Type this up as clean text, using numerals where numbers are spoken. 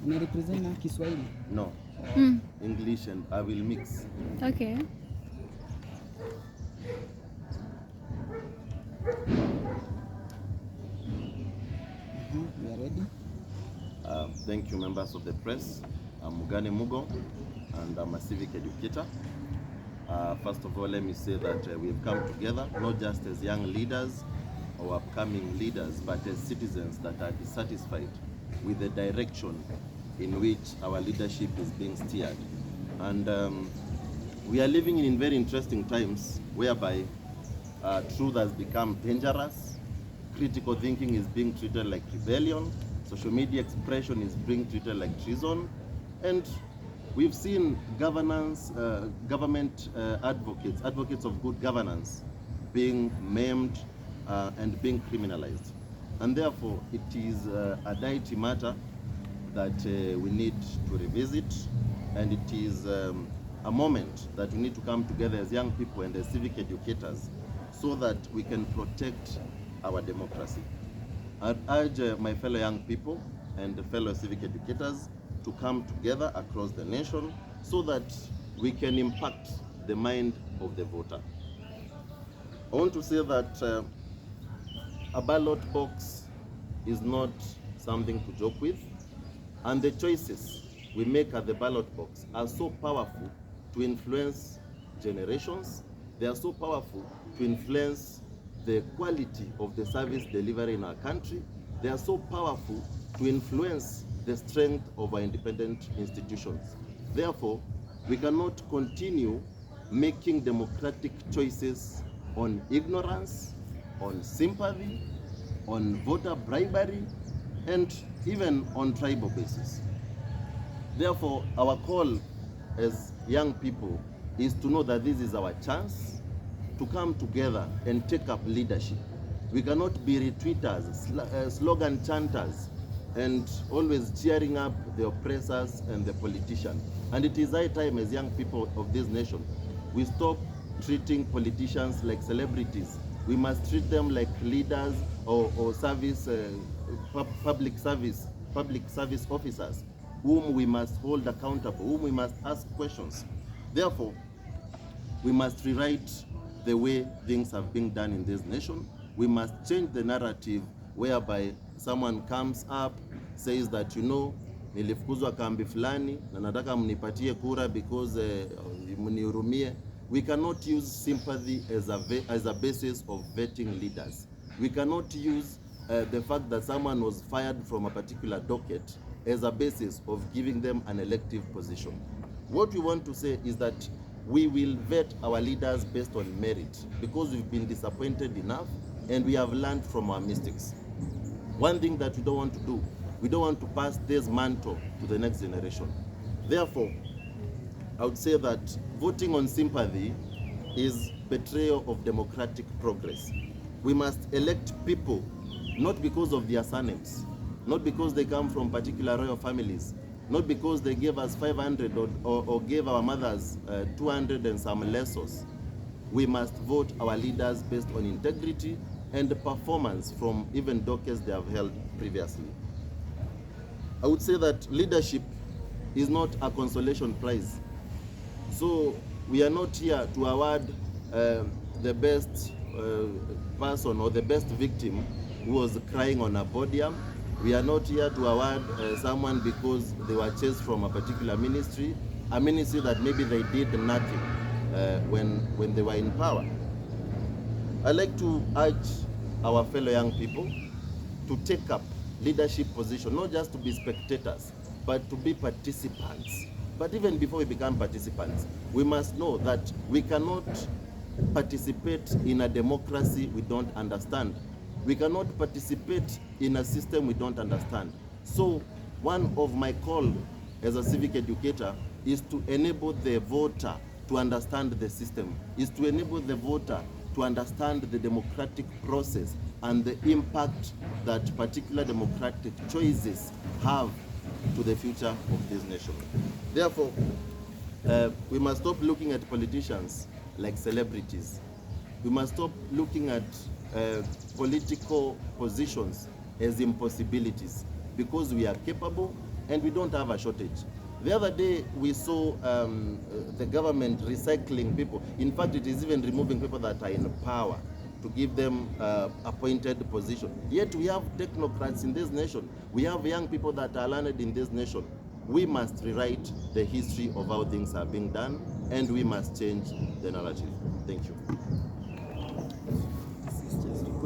Una represent na Kiswahili? No. English and I will mix. Okay. We are ready. Thank you, members of the press. I'm Mugane Mugo, and I'm a civic educator. First of all, let me say that we've come together, not just as young leaders or upcoming leaders, but as citizens that are dissatisfied with the direction in which our leadership is being steered. And we are living in very interesting times whereby truth has become dangerous, critical thinking is being treated like rebellion, social media expression is being treated like treason, and we've seen government advocates of good governance being maimed and being criminalized. And therefore, it is a deity matter that we need to revisit, and it is a moment that we need to come together as young people and as civic educators so that we can protect our democracy. I'd urge my fellow young people and fellow civic educators to come together across the nation so that we can impact the mind of the voter. I want to say that a ballot box is not something to joke with, and the choices we make at the ballot box are so powerful to influence generations. They are so powerful to influence the quality of the service delivery in our country. They are so powerful to influence the strength of our independent institutions. Therefore, we cannot continue making democratic choices on ignorance, on sympathy, on voter bribery, and even on tribal basis. Therefore, our call as young people is to know that this is our chance to come together and take up leadership. We cannot be retweeters, slogan chanters, and always cheering up the oppressors and the politicians. And it is high time as young people of this nation, we stop treating politicians like celebrities. We must treat them like leaders or service, public service officers, whom we must hold accountable, whom we must ask questions. Therefore, we must rewrite the way things have been done in this nation. We must change the narrative whereby someone comes up, says that, you know, nilifukuzwa kambi fulani na nataka mnipatie kura because mnihurumie. We cannot use sympathy as a basis of vetting leaders. We cannot use the fact that someone was fired from a particular docket as a basis of giving them an elective position. What we want to say is that we will vet our leaders based on merit, because we've been disappointed enough and we have learned from our mistakes. One thing that we don't want to do, we don't want to pass this mantle to the next generation. Therefore, I would say that voting on sympathy is betrayal of democratic progress. We must elect people not because of their surnames, not because they come from particular royal families, not because they gave us 500 or gave our mothers 200 and some lesos. We must vote our leaders based on integrity and performance from even dockets they have held previously. I would say that leadership is not a consolation prize. So we are not here to award the best person or the best victim who was crying on a podium. We are not here to award someone because they were chased from a particular ministry, a ministry that maybe they did nothing when they were in power. I'd like to urge our fellow young people to take up leadership position, not just to be spectators, but to be participants. But even before we become participants, we must know that we cannot participate in a democracy we don't understand. We cannot participate in a system we don't understand. So one of my call as a civic educator is to enable the voter to understand the system, is to enable the voter to understand the democratic process and the impact that particular democratic choices have to the future of this nation. Therefore, we must stop looking at politicians like celebrities. We must stop looking at political positions as impossibilities, because we are capable, and we don't have a shortage. The other day, we saw the government recycling people. In fact, it is even removing people that are in power to give them appointed position. Yet we have technocrats in this nation. We have young people that are learned in this nation. We must rewrite the history of how things are being done, and we must change the narrative. Thank you.